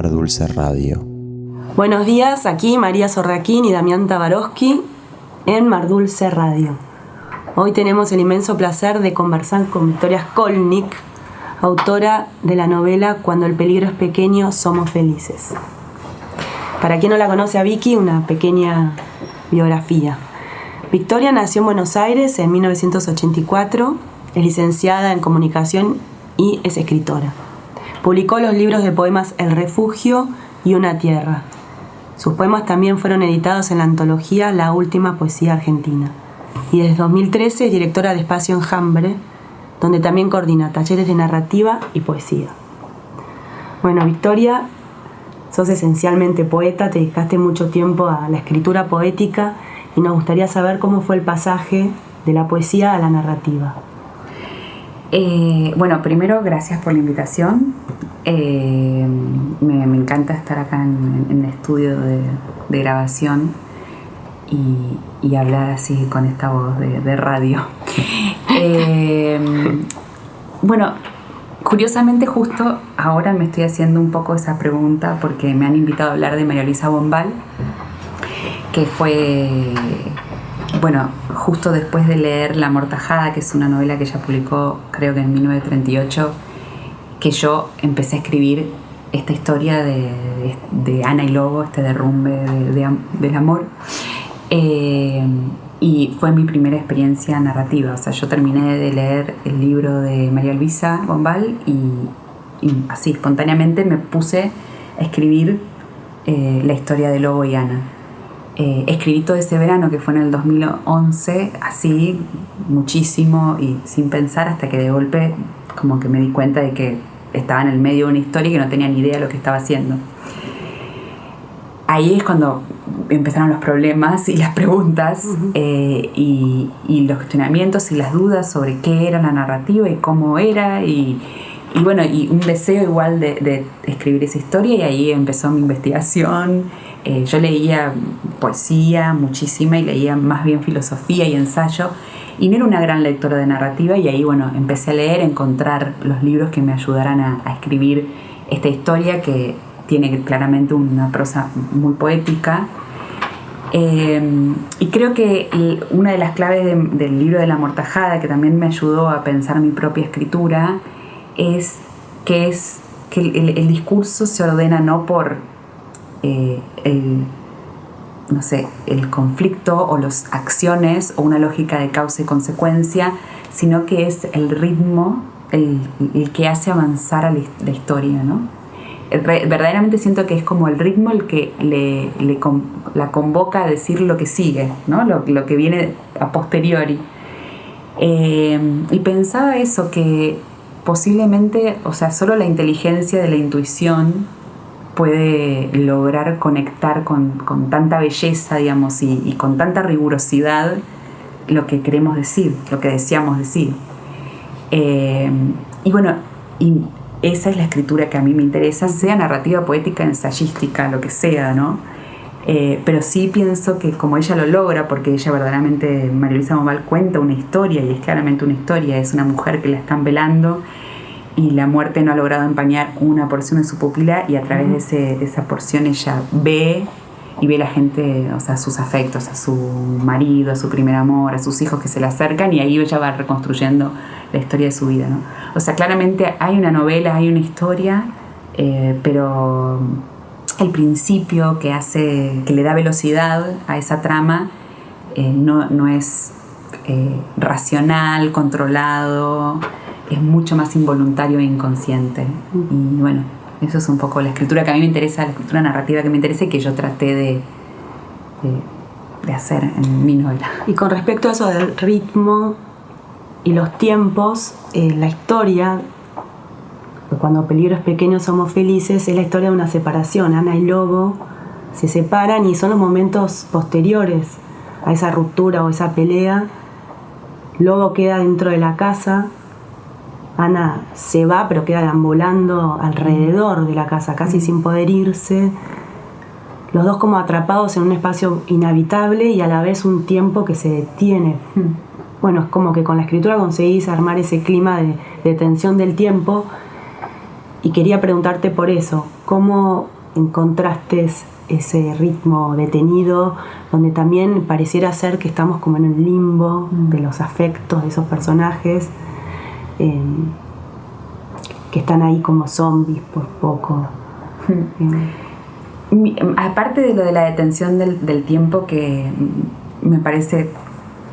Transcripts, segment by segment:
Mar Dulce Radio. Buenos días, aquí María Sorraquín y Damián Tabarovsky en Mar Dulce Radio. Hoy tenemos el inmenso placer de conversar con Victoria Skolnik, autora de la novela Cuando el peligro es pequeño, somos felices. Para quien no la conoce a Vicky, una pequeña biografía. Victoria nació en Buenos Aires en 1984, es licenciada en comunicación y es escritora. Publicó los libros de poemas El Refugio y Una Tierra. Sus poemas también fueron editados en la antología La Última Poesía Argentina. Y desde 2013 es directora de Espacio Enjambre, donde también coordina talleres de narrativa y poesía. Bueno, Victoria, sos esencialmente poeta, te dedicaste mucho tiempo a la escritura poética y nos gustaría saber cómo fue el pasaje de la poesía a la narrativa. Bueno, primero, gracias por la invitación. Me encanta estar acá en el estudio de grabación y hablar así con esta voz de radio. Bueno, curiosamente justo ahora me estoy haciendo un poco esa pregunta porque me han invitado a hablar de María Luisa Bombal, que fue, bueno, justo después de leer La Amortajada, que es una novela que ella publicó creo que en 1938, que yo empecé a escribir esta historia de Ana y Lobo, este derrumbe del amor. Y fue mi primera experiencia narrativa. O sea, yo terminé de leer el libro de María Luisa Bombal y así, espontáneamente me puse a escribir la historia de Lobo y Ana. Escribí todo ese verano, que fue en el 2011, así, muchísimo y sin pensar, hasta que de golpe como que me di cuenta de que estaba en el medio de una historia y que no tenía ni idea de lo que estaba haciendo. Ahí es cuando empezaron los problemas y las preguntas, y los cuestionamientos y las dudas sobre qué era la narrativa y cómo era, y bueno, y un deseo igual de escribir esa historia, y ahí empezó mi investigación. Yo leía poesía muchísima y leía más bien filosofía y ensayo, y no era una gran lectora de narrativa, y ahí, bueno, empecé a leer, a encontrar los libros que me ayudaran a escribir esta historia que tiene claramente una prosa muy poética. Y creo que una de las claves del libro de La Amortajada, que también me ayudó a pensar mi propia escritura, es que el discurso se ordena no por el conflicto o las acciones o una lógica de causa y consecuencia, sino que es el ritmo el que hace avanzar a la historia, ¿no? Verdaderamente siento que es como el ritmo el que la convoca a decir lo que sigue, ¿no? Lo que viene a posteriori. Y pensaba eso, que posiblemente, o sea, solo la inteligencia de la intuición puede lograr conectar con tanta belleza, digamos, y con tanta rigurosidad lo que queremos decir, lo que deseamos decir. Y bueno, esa es la escritura que a mí me interesa, sea narrativa, poética, ensayística, lo que sea, ¿no? Pero sí pienso que como ella lo logra, porque ella verdaderamente, María Luisa Bombal, cuenta una historia, y es claramente una historia, es una mujer que la están velando y la muerte no ha logrado empañar una porción de su pupila, y a través de esa porción ella ve la gente, o sea, sus afectos, a su marido, a su primer amor, a sus hijos que se le acercan, y ahí ella va reconstruyendo la historia de su vida, ¿no? O sea, claramente hay una novela, hay una historia, pero el principio que le da velocidad a esa trama no es racional, controlado, es mucho más involuntario e inconsciente. Y bueno, eso es un poco la escritura que a mí me interesa, la escritura narrativa que me interesa y que yo traté de hacer en mi novela. Y con respecto a eso del ritmo y los tiempos, la historia, Cuando peligro es pequeño somos felices, es la historia de una separación. Ana y Lobo se separan y son los momentos posteriores a esa ruptura o esa pelea. Lobo queda dentro de la casa, Ana se va pero queda deambulando alrededor de la casa casi sin poder irse, los dos como atrapados en un espacio inhabitable y a la vez un tiempo que se detiene. Bueno, es como que con la escritura conseguís armar ese clima de tensión del tiempo Y quería preguntarte por eso, ¿cómo encontraste ese ritmo detenido, donde también pareciera ser que estamos como en el limbo de los afectos de esos personajes, que están ahí como zombies por poco? Aparte de lo de la detención del tiempo, que me parece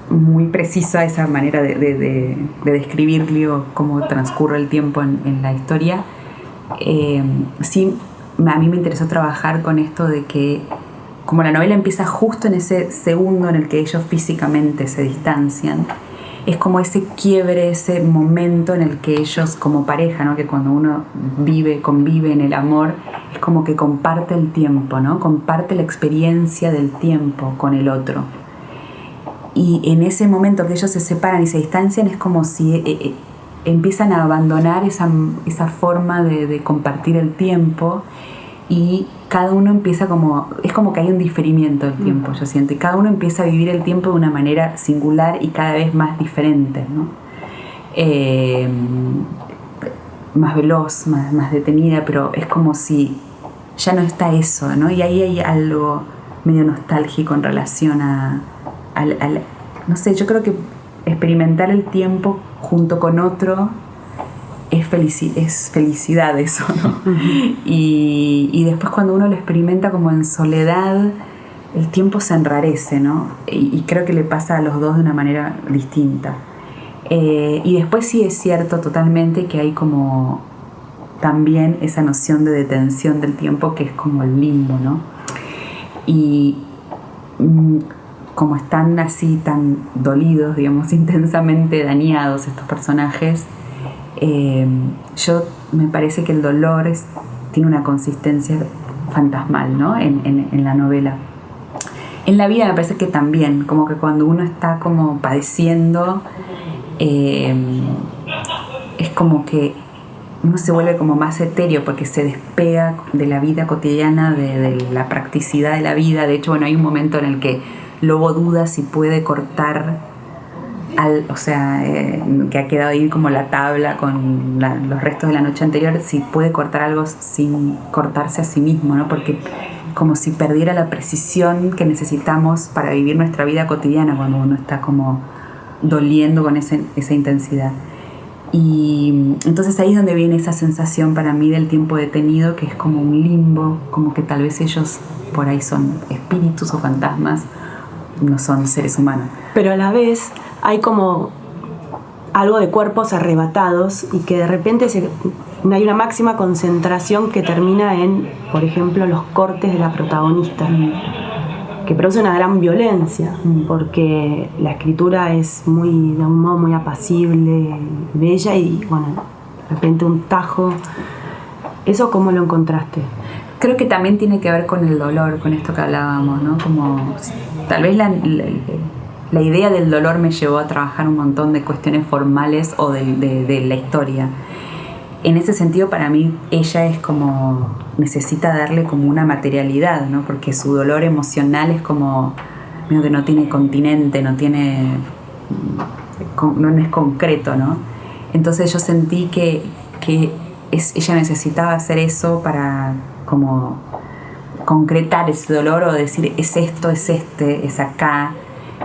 muy precisa esa manera de describirlo, cómo transcurre el tiempo en la historia, sí, a mí me interesó trabajar con esto de que, como la novela empieza justo en ese segundo en el que ellos físicamente se distancian, es como ese quiebre, ese momento en el que ellos como pareja, ¿no? Que cuando uno convive en el amor, es como que comparte el tiempo, ¿no? Comparte la experiencia del tiempo con el otro. Y en ese momento que ellos se separan y se distancian, es como si empiezan a abandonar esa forma de compartir el tiempo, y cada uno empieza es como que hay un diferimiento del tiempo, yo siento, y cada uno empieza a vivir el tiempo de una manera singular y cada vez más diferente, ¿no? Más veloz, más detenida, pero es como si ya no está eso, ¿no? Y ahí hay algo medio nostálgico en relación no sé, yo creo que experimentar el tiempo junto con otro es felicidad, eso, ¿no? Y después cuando uno lo experimenta como en soledad, el tiempo se enrarece, ¿no? Y creo que le pasa a los dos de una manera distinta. Y después sí es cierto totalmente que hay como también esa noción de detención del tiempo, que es como el limbo, ¿no? Y como están así tan dolidos, digamos, intensamente dañados estos personajes, me parece que el dolor tiene una consistencia fantasmal, ¿no? En la novela. En la vida me parece que también, como que cuando uno está como padeciendo, es como que uno se vuelve como más etéreo, porque se despega de la vida cotidiana, de la practicidad de la vida. De hecho, bueno, hay un momento en el que Lobo duda si puede cortar, que ha quedado ahí como la tabla con los restos de la noche anterior, si puede cortar algo sin cortarse a sí mismo, ¿no? Porque como si perdiera la precisión que necesitamos para vivir nuestra vida cotidiana cuando uno está como doliendo con esa intensidad. Y entonces ahí es donde viene esa sensación para mí del tiempo detenido, que es como un limbo, como que tal vez ellos por ahí son espíritus o fantasmas, no son seres humanos. Pero a la vez hay como algo de cuerpos arrebatados, y que de repente hay una máxima concentración que termina en, por ejemplo, los cortes de la protagonista, que produce una gran violencia, porque la escritura es de un modo muy apacible, bella, y bueno, de repente un tajo. ¿Eso cómo lo encontraste? Creo que también tiene que ver con el dolor, con esto que hablábamos, ¿no? Como tal vez la idea del dolor me llevó a trabajar un montón de cuestiones formales o de la historia. En ese sentido, para mí, ella es como, necesita darle como una materialidad, ¿no? Porque su dolor emocional es como, medio que no tiene continente, no es concreto, ¿no? Entonces yo sentí que ella necesitaba hacer eso para como concretar ese dolor, o decir, es esto, es es acá,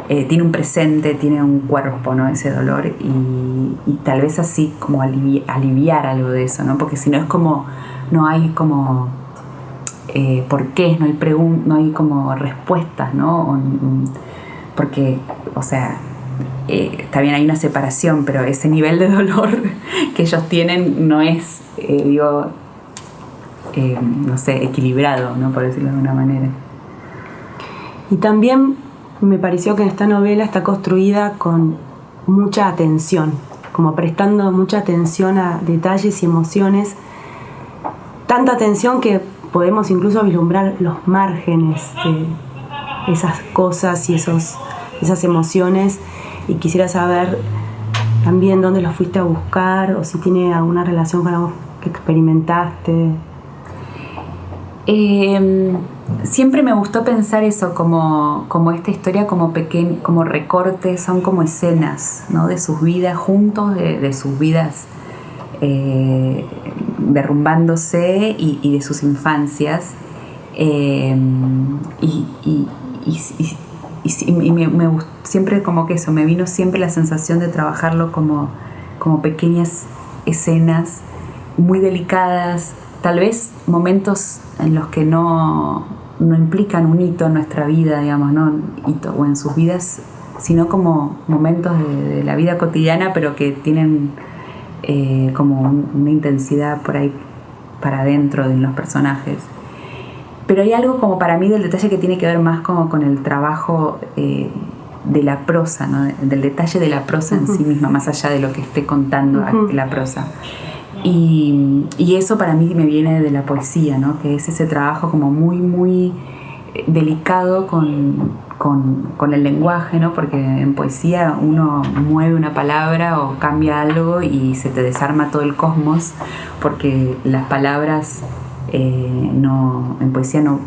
tiene un presente, tiene un cuerpo, ¿no? Ese dolor, y tal vez así como aliviar algo de eso, ¿no? Porque si no es como, no hay como porqués, no hay como respuestas, ¿no? Porque, o sea, está bien, hay una separación, pero ese nivel de dolor que ellos tienen no es, no sé, equilibrado, ¿no? Por decirlo de una manera. Y también me pareció que en esta novela está construida con mucha atención, como prestando mucha atención a detalles y emociones, tanta atención que podemos incluso vislumbrar los márgenes de esas cosas y esas emociones. Y quisiera saber también dónde los fuiste a buscar, o si tiene alguna relación con algo que experimentaste. Siempre me gustó pensar eso como esta historia como recortes, son como escenas, ¿no? De sus vidas juntos, de sus vidas derrumbándose y de sus infancias. Siempre como que eso, me vino siempre la sensación de trabajarlo como pequeñas escenas muy delicadas, tal vez momentos en los que no implican un hito en nuestra vida, digamos, no un hito o en sus vidas, sino como momentos de la vida cotidiana, pero que tienen como una intensidad por ahí para adentro de los personajes. Pero hay algo como para mí del detalle que tiene que ver más como con el trabajo de la prosa, ¿no? Del detalle de la prosa en sí misma, más allá de lo que esté contando la prosa. Y eso para mí me viene de la poesía, ¿no? Que es ese trabajo como muy, muy delicado con el lenguaje, ¿no? Porque en poesía uno mueve una palabra o cambia algo y se te desarma todo el cosmos, porque las palabras en poesía no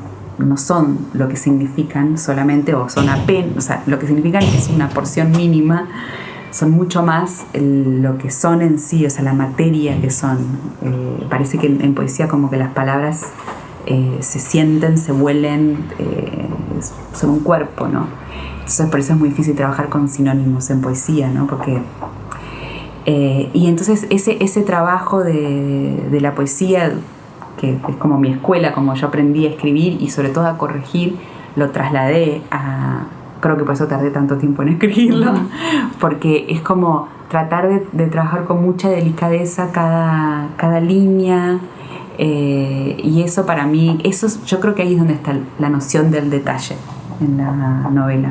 son lo que significan solamente, o son apenas, o sea, lo que significan es una porción mínima, son mucho más lo que son en sí, o sea, la materia que son. Parece que en poesía como que las palabras se sienten, se huelen, son un cuerpo, ¿no? Entonces por eso es muy difícil trabajar con sinónimos en poesía, ¿no? Porque y entonces ese trabajo de la poesía, que es como mi escuela, como yo aprendí a escribir y sobre todo a corregir, lo trasladé creo que por eso tardé tanto tiempo en escribirlo, porque es como tratar de trabajar con mucha delicadeza cada línea, y eso para mí, yo creo que ahí es donde está la noción del detalle en la novela.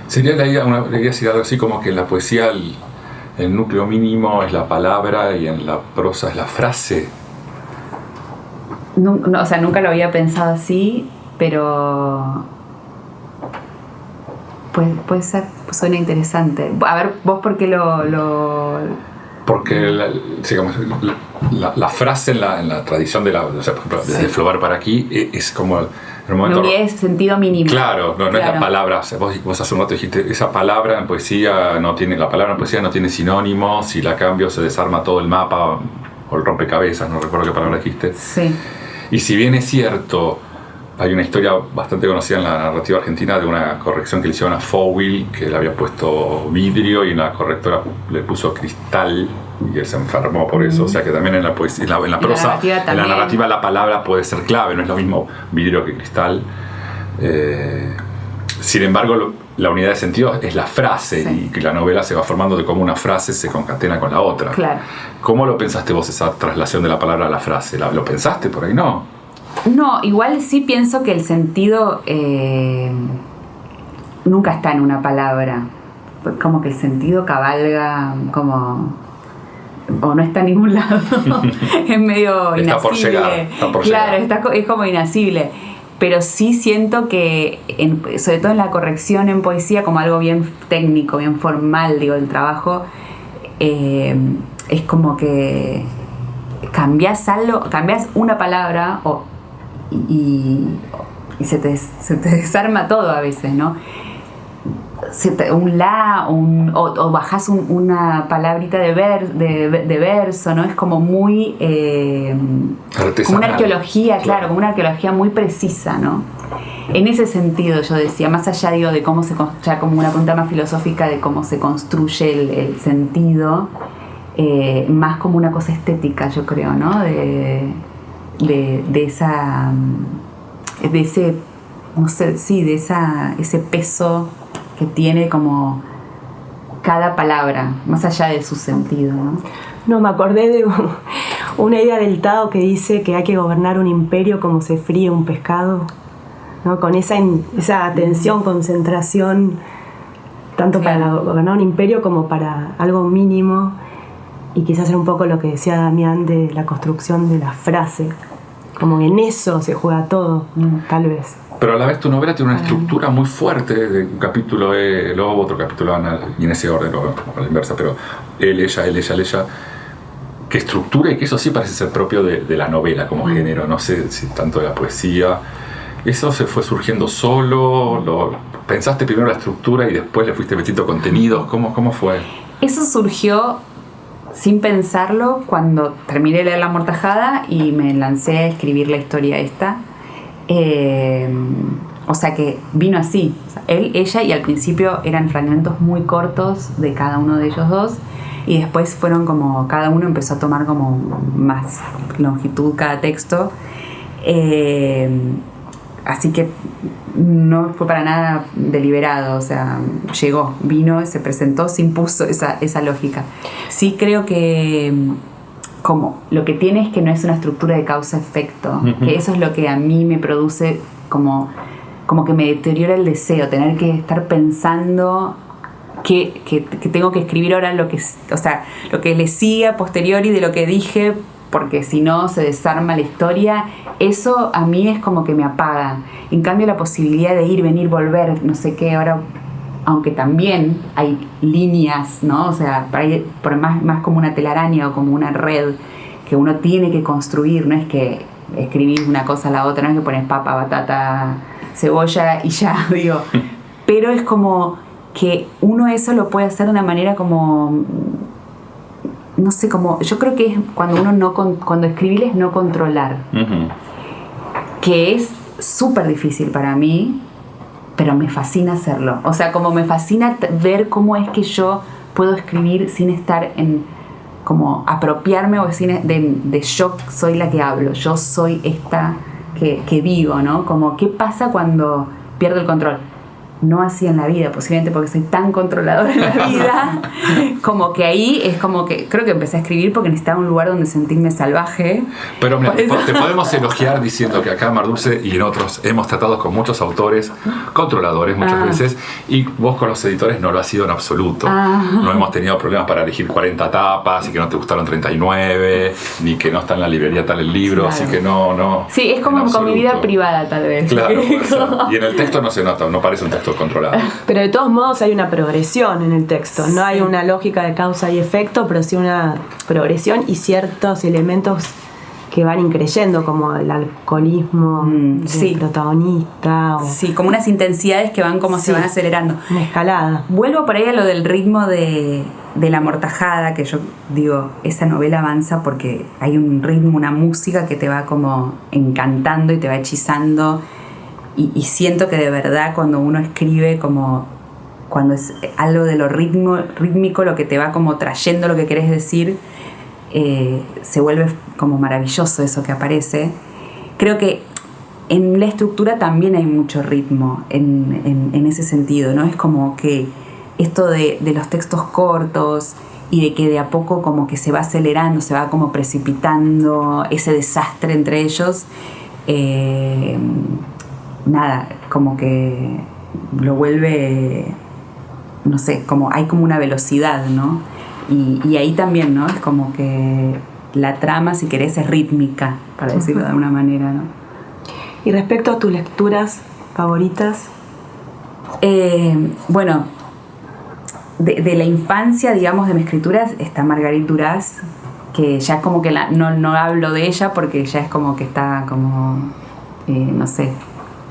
Sería la idea decir algo así como que en la poesía el núcleo mínimo es la palabra y en la prosa es la frase. No, o sea, nunca lo había pensado así, pero puede ser, suena interesante. A ver, vos por qué Porque la frase en la tradición de o sea, por ejemplo, desde Flaubert para aquí es como el momento. No es sentido mínimo. Claro, no es la palabra. O sea, vos hace un rato dijiste, esa palabra en poesía la palabra en poesía no tiene sinónimos, si la cambio se desarma todo el mapa o el rompecabezas, no recuerdo qué palabra dijiste. Sí. Y si bien es cierto, hay una historia bastante conocida en la narrativa argentina de una corrección que le hicieron a Fowell, que le había puesto vidrio y la correctora le puso cristal y él se enfermó por eso. O sea que también en la poesía, en la prosa, en la narrativa la palabra puede ser clave, no es lo mismo vidrio que cristal. Sin embargo, la unidad de sentido es la frase, sí. Y la novela se va formando de cómo una frase se concatena con la otra. Claro. ¿Cómo lo pensaste vos, esa traslación de la palabra a la frase? ¿Lo pensaste por ahí? No. No, igual sí pienso que el sentido nunca está en una palabra. Como que el sentido cabalga o no está en ningún lado. Es medio está inasible. Por llegar, está por claro, llegar. Es como inasible. Pero sí siento que, sobre todo en la corrección en poesía, como algo bien técnico, bien formal, digo, el trabajo, es como que cambiás una palabra y se te desarma todo a veces, ¿no? Un la, o bajás una palabrita de verso, ¿no? Es como muy como una arqueología, claro, como una arqueología muy precisa, ¿no? En ese sentido yo decía, más allá digo de cómo ya como una pregunta más filosófica de cómo se construye el sentido, más como una cosa estética, yo creo, ¿no? De ese, no sé, sí, de ese peso que tiene como cada palabra, más allá de su sentido, ¿no? No, me acordé de una idea del Tao que dice que hay que gobernar un imperio como se fríe un pescado, ¿no? Con esa atención, concentración, tanto para gobernar un imperio como para algo mínimo, y quizás era un poco lo que decía Damián de la construcción de la frase, como en eso se juega todo, tal vez. Pero a la vez tu novela tiene una estructura muy fuerte, de un capítulo Lobo, otro capítulo Ana, y en ese orden, o a la inversa, pero él, ella, que estructura, y que eso sí parece ser propio de la novela como género, no sé si tanto de la poesía. ¿Eso se fue surgiendo solo? ¿Pensaste primero la estructura y después le fuiste metiendo contenidos? ¿Cómo fue? Eso surgió sin pensarlo, cuando terminé de leer La Amortajada y me lancé a escribir la historia esta. O sea que vino así. O sea, él, ella, y al principio eran fragmentos muy cortos de cada uno de ellos dos. Y después fueron como, cada uno empezó a tomar como más longitud cada texto. Así que no fue para nada deliberado, o sea, llegó, vino, se presentó, se impuso esa lógica. Sí creo que como lo que tiene es que no es una estructura de causa-efecto, que eso es lo que a mí me produce como que me deteriora el deseo, tener que estar pensando que tengo que escribir ahora lo que le sigue a posteriori de lo que dije, porque si no se desarma la historia. Eso a mí es como que me apaga. En cambio, la posibilidad de ir, venir, volver, no sé qué, ahora, aunque también hay líneas, ¿no? O sea, por más como una telaraña o como una red que uno tiene que construir, no es que escribís una cosa a la otra, no es que pones papa, batata, cebolla y ya, digo. Pero es como que uno eso lo puede hacer de una manera como, no sé, como, yo creo que es cuando escribir es no controlar, que es súper difícil para mí, pero me fascina hacerlo. O sea, como me fascina ver cómo es que yo puedo escribir sin estar en, como apropiarme o de yo soy la que hablo, yo soy esta que digo, ¿no? Como, ¿qué pasa cuando pierdo el control? No así en la vida, posiblemente porque soy tan controladora en la vida, como que ahí es como que creo que empecé a escribir porque necesitaba un lugar donde sentirme salvaje. Pero mira, te podemos elogiar diciendo que acá en Mar Dulce y en otros hemos tratado con muchos autores controladores muchas veces, y vos con los editores no lo has sido en absoluto. No hemos tenido problemas para elegir 40 tapas y que no te gustaron 39, ni que no está en la librería tal el libro, claro. Así que no. Sí, es como con mi vida privada tal vez. Claro, puede ser. Y en el texto no se nota, no parece un texto controlado. Pero de todos modos hay una progresión en el texto, no hay una lógica de causa y efecto, pero sí una progresión y ciertos elementos que van increyendo, como el alcoholismo del protagonista. Sí, como unas intensidades que van como se van acelerando. Una escalada. Vuelvo por ahí a lo del ritmo de La Amortajada, que yo digo, esa novela avanza porque hay un ritmo, una música que te va como encantando y te va hechizando. Y siento que de verdad cuando uno escribe, como cuando es algo de lo rítmico, lo que te va como trayendo lo que querés decir, se vuelve como maravilloso eso que aparece. Creo que en la estructura también hay mucho ritmo en ese sentido, ¿no? Es como que esto de los textos cortos y de que de a poco como que se va acelerando, se va como precipitando ese desastre entre ellos. Nada, como que lo vuelve, no sé, como hay como una velocidad, ¿no? Y ahí también, ¿no? Es como que la trama, si querés, es rítmica, para decirlo de alguna manera, ¿no? Y respecto a tus lecturas favoritas, bueno, de la infancia, digamos, de mis escrituras, está Marguerite Duras, que ya es como que no hablo de ella porque ya es como que está como, no sé,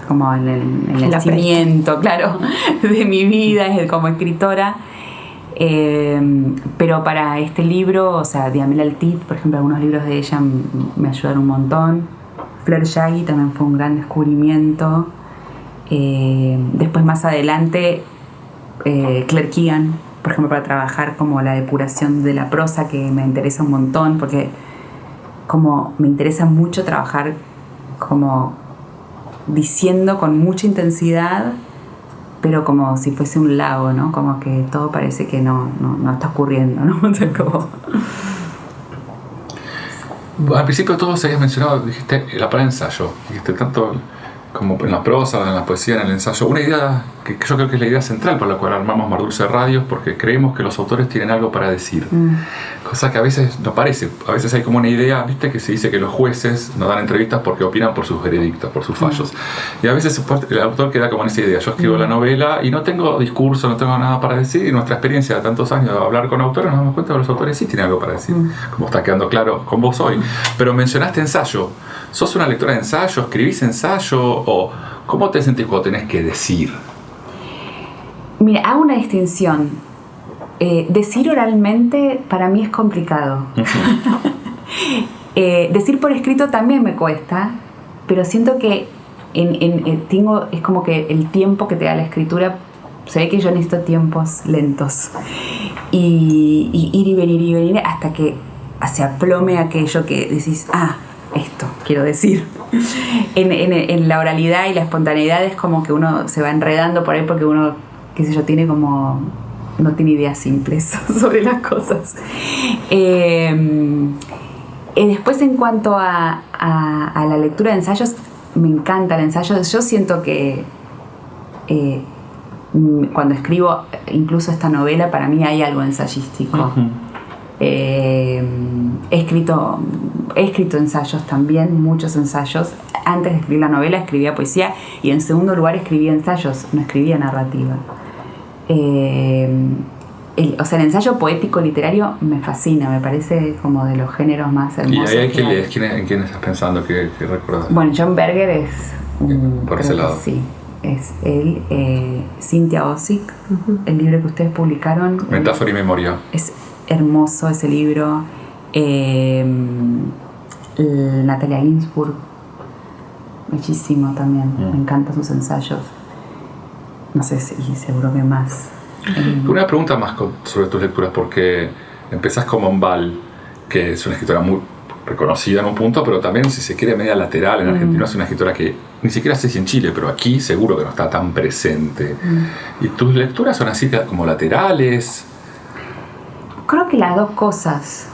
como en el nacimiento, claro, de mi vida como escritora. Pero para este libro, o sea, Diamela Altit, por ejemplo, algunos libros de ella me ayudaron un montón. Flor Yagui también fue un gran descubrimiento. Después, más adelante, Claire Keegan, por ejemplo, para trabajar como la depuración de la prosa, que me interesa un montón, porque como me interesa mucho trabajar como diciendo con mucha intensidad, pero como si fuese un lago, ¿no? Como que todo parece que no está ocurriendo, ¿no? O sea, como... Al principio todos habías mencionado, dijiste la palabra ensayo, dijiste tanto como en la prosa, en la poesía, en el ensayo, una idea que yo creo que es la idea central por la cual armamos Mar Dulce Radio, porque creemos que los autores tienen algo para decir, cosa que a veces no parece. A veces hay como una idea, viste, que se dice que los jueces no dan entrevistas porque opinan por sus veredictos, por sus fallos, y a veces el autor queda como en esa idea: yo escribo la novela y no tengo discurso, no tengo nada para decir, y nuestra experiencia de tantos años de hablar con autores nos damos cuenta que los autores sí tienen algo para decir, como está quedando claro con vos hoy. Pero mencionaste ensayo. ¿Sos una lectora de ensayo? ¿Escribís ensayo? ¿O cómo te sentís cuando tenés que decir? Mira, hago una distinción. Decir oralmente para mí es complicado. Decir por escrito también me cuesta, pero siento que es como que el tiempo que te da la escritura, se ve que yo necesito tiempos lentos y ir y venir hasta que se aplome aquello que decís, esto quiero decir. En la oralidad y la espontaneidad es como que uno se va enredando por ahí porque uno, qué sé yo, no tiene ideas simples sobre las cosas. Después, en cuanto a la lectura de ensayos, me encanta el ensayo. Yo siento que cuando escribo incluso esta novela, para mí hay algo ensayístico. Uh-huh. He escrito ensayos también, muchos ensayos. Antes de escribir la novela escribía poesía y en segundo lugar escribía ensayos, no escribía narrativa. El ensayo poético literario me fascina, me parece como de los géneros más hermosos. ¿Y ahí qué lees? ¿En quién estás pensando? ¿Qué recuerdas? Bueno, John Berger es por ese lado. Sí, es él. Cynthia Ozick, uh-huh. El libro que ustedes publicaron. Metáfora y memoria. Es hermoso ese libro. Natalia Ginsburg, muchísimo también. Me encantan sus ensayos. No sé si seguro que más. Una pregunta más sobre tus lecturas, porque empezás con Monval, que es una escritora muy reconocida en un punto, pero también, si se quiere, media lateral. En Argentina es una escritora que ni siquiera sé si en Chile, pero aquí seguro que no está tan presente. ¿Y tus lecturas son así como laterales? Creo que las dos cosas.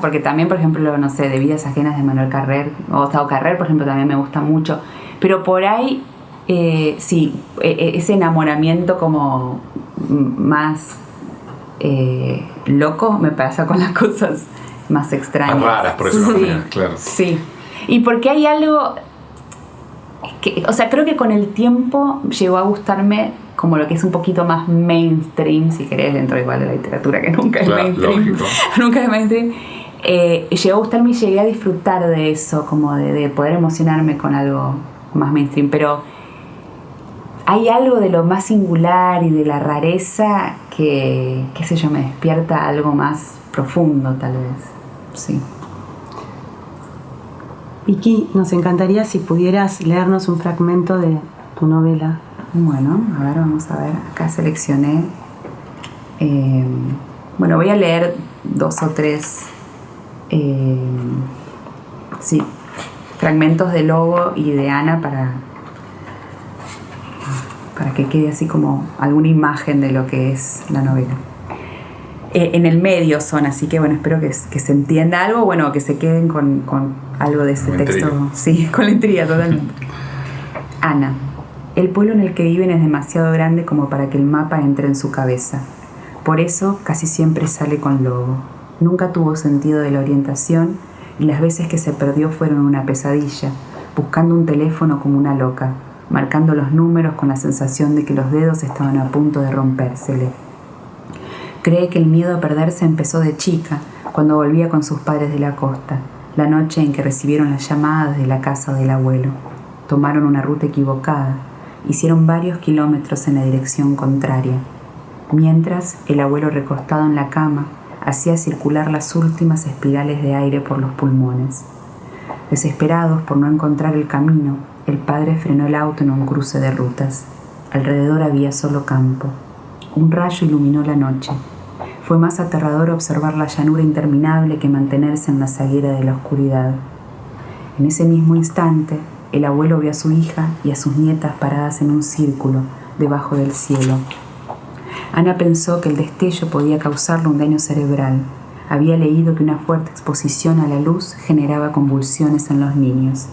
Porque también, por ejemplo, no sé, de Vidas Ajenas de Manuel Carrer, o Gustavo Carrer, por ejemplo, también me gusta mucho. Pero por ahí, sí, ese enamoramiento como más loco me pasa con las cosas más extrañas. Más raras, por eso sí, claro. Sí. Y porque hay algo que, o sea, creo que con el tiempo llegó a gustarme como lo que es un poquito más mainstream, si querés, dentro igual de la literatura, que nunca es mainstream. Lógico. Nunca es mainstream. Llegó a gustarme y llegué a disfrutar de eso, como de poder emocionarme con algo más mainstream. Pero hay algo de lo más singular y de la rareza que, qué sé yo, me despierta algo más profundo, tal vez. Sí. Vicky, nos encantaría si pudieras leernos un fragmento de tu novela. Bueno, a ver, vamos a ver. Acá seleccioné. Bueno, voy a leer 2 o 3 fragmentos de Lobo y de Ana para que quede así como alguna imagen de lo que es la novela. En el medio son, así que bueno, espero que se entienda algo, bueno, que se queden con algo de ese texto. Sí, con la intriga totalmente. Ana. El pueblo en el que viven es demasiado grande como para que el mapa entre en su cabeza. Por eso casi siempre sale con Lobo. Nunca tuvo sentido de la orientación y las veces que se perdió fueron una pesadilla, buscando un teléfono como una loca, marcando los números con la sensación de que los dedos estaban a punto de rompérsele. Cree que el miedo a perderse empezó de chica, cuando volvía con sus padres de la costa, la noche en que recibieron las llamadas de la casa del abuelo. Tomaron una ruta equivocada. Hicieron varios kilómetros en la dirección contraria, mientras el abuelo, recostado en la cama, hacía circular las últimas espirales de aire por los pulmones. Desesperados por no encontrar el camino, el padre frenó el auto en un cruce de rutas. Alrededor había solo campo. Un rayo iluminó la noche. Fue más aterrador observar la llanura interminable que mantenerse en la zaguera de la oscuridad. En ese mismo instante, el abuelo vio a su hija y a sus nietas paradas en un círculo debajo del cielo. Ana pensó que el destello podía causarle un daño cerebral. Había leído que una fuerte exposición a la luz generaba convulsiones en los niños.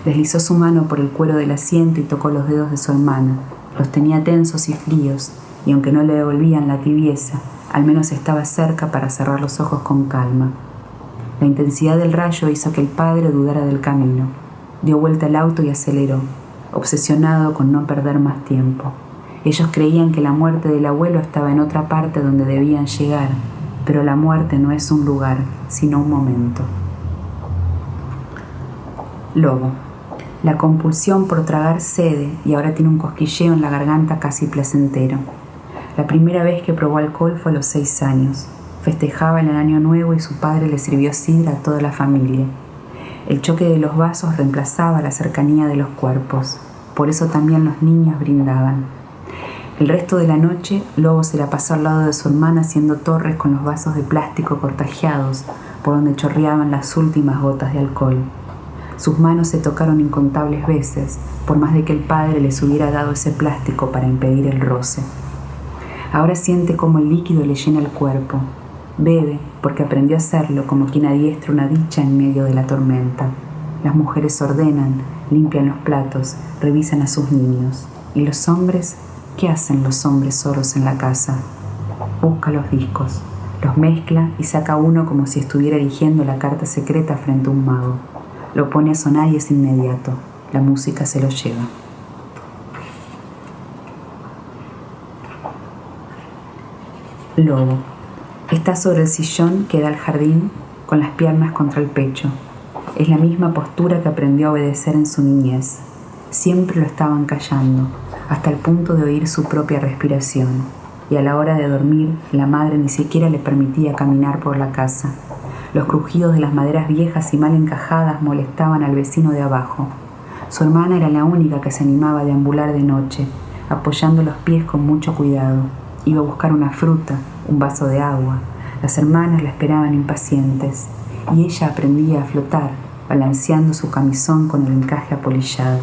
Deslizó su mano por el cuero del asiento y tocó los dedos de su hermana. Los tenía tensos y fríos, y aunque no le devolvían la tibieza, al menos estaba cerca para cerrar los ojos con calma. La intensidad del rayo hizo que el padre dudara del camino. Dio vuelta al auto y aceleró, obsesionado con no perder más tiempo. Ellos creían que la muerte del abuelo estaba en otra parte donde debían llegar, pero la muerte no es un lugar, sino un momento. Lobo. La compulsión por tragar cede y ahora tiene un cosquilleo en la garganta casi placentero. La primera vez que probó alcohol fue a los 6 años. Festejaba el año nuevo y su padre le sirvió sidra a toda la familia. El choque de los vasos reemplazaba la cercanía de los cuerpos. Por eso también los niños brindaban. El resto de la noche, Lobo se la pasó al lado de su hermana haciendo torres con los vasos de plástico cortajeados, por donde chorreaban las últimas gotas de alcohol. Sus manos se tocaron incontables veces, por más de que el padre les hubiera dado ese plástico para impedir el roce. Ahora siente cómo el líquido le llena el cuerpo. Bebe, porque aprendió a hacerlo como quien adiestra una dicha en medio de la tormenta. Las mujeres ordenan, limpian los platos, revisan a sus niños. ¿Y los hombres? ¿Qué hacen los hombres solos en la casa? Busca los discos, los mezcla y saca uno como si estuviera eligiendo la carta secreta frente a un mago. Lo pone a sonar y es inmediato. La música se lo lleva. Lobo. Está sobre el sillón que da al jardín, con las piernas contra el pecho. Es la misma postura que aprendió a obedecer en su niñez. Siempre lo estaban callando, hasta el punto de oír su propia respiración. Y a la hora de dormir, la madre ni siquiera le permitía caminar por la casa. Los crujidos de las maderas viejas y mal encajadas molestaban al vecino de abajo. Su hermana era la única que se animaba a deambular de noche, apoyando los pies con mucho cuidado. Iba a buscar una fruta, un vaso de agua. Las hermanas la esperaban impacientes, y ella aprendía a flotar, balanceando su camisón con el encaje apolillado.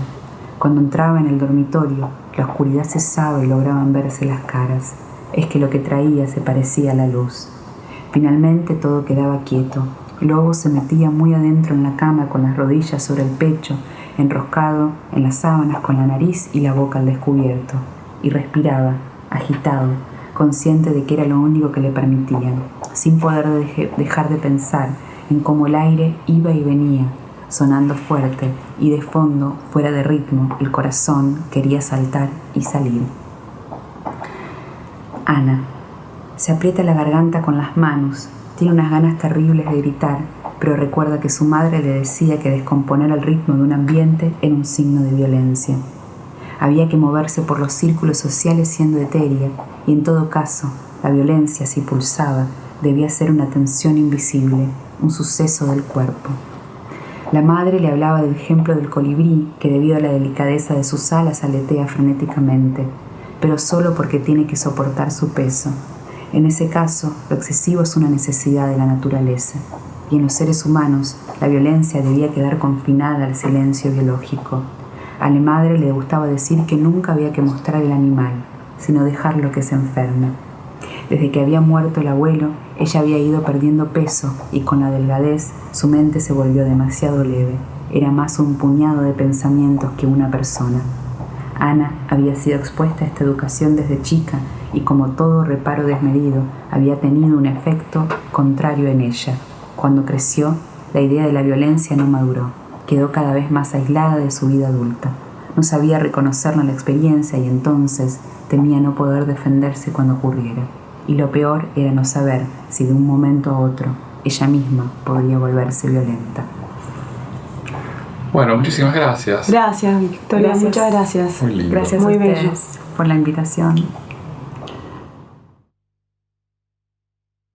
Cuando entraba en el dormitorio, la oscuridad cesaba y lograban verse las caras. Es que lo que traía se parecía a la luz. Finalmente todo quedaba quieto. Lobo se metía muy adentro en la cama con las rodillas sobre el pecho, enroscado en las sábanas con la nariz y la boca al descubierto, y respiraba, agitado, consciente de que era lo único que le permitían, sin poder dejar de pensar en cómo el aire iba y venía, sonando fuerte, y de fondo, fuera de ritmo, el corazón quería saltar y salir. Ana. Se aprieta la garganta con las manos, tiene unas ganas terribles de gritar, pero recuerda que su madre le decía que descomponer el ritmo de un ambiente era un signo de violencia. Había que moverse por los círculos sociales siendo etérea, y en todo caso, la violencia, si pulsaba, debía ser una tensión invisible, un suceso del cuerpo. La madre le hablaba del ejemplo del colibrí, que debido a la delicadeza de sus alas aletea frenéticamente, pero solo porque tiene que soportar su peso. En ese caso, lo excesivo es una necesidad de la naturaleza, y en los seres humanos, la violencia debía quedar confinada al silencio biológico. A la madre le gustaba decir que nunca había que mostrar el animal, sino dejarlo que se enferme. Desde que había muerto el abuelo, ella había ido perdiendo peso y con la delgadez su mente se volvió demasiado leve. Era más un puñado de pensamientos que una persona. Ana había sido expuesta a esta educación desde chica y como todo reparo desmedido, había tenido un efecto contrario en ella. Cuando creció, la idea de la violencia no maduró. Quedó cada vez más aislada de su vida adulta. No sabía reconocerlo en la experiencia y entonces temía no poder defenderse cuando ocurriera. Y lo peor era no saber si de un momento a otro ella misma podría volverse violenta. Bueno, muchísimas gracias. Gracias, Victoria. Muchas gracias. Muy lindo. Gracias Muy a bello. ustedes por la invitación.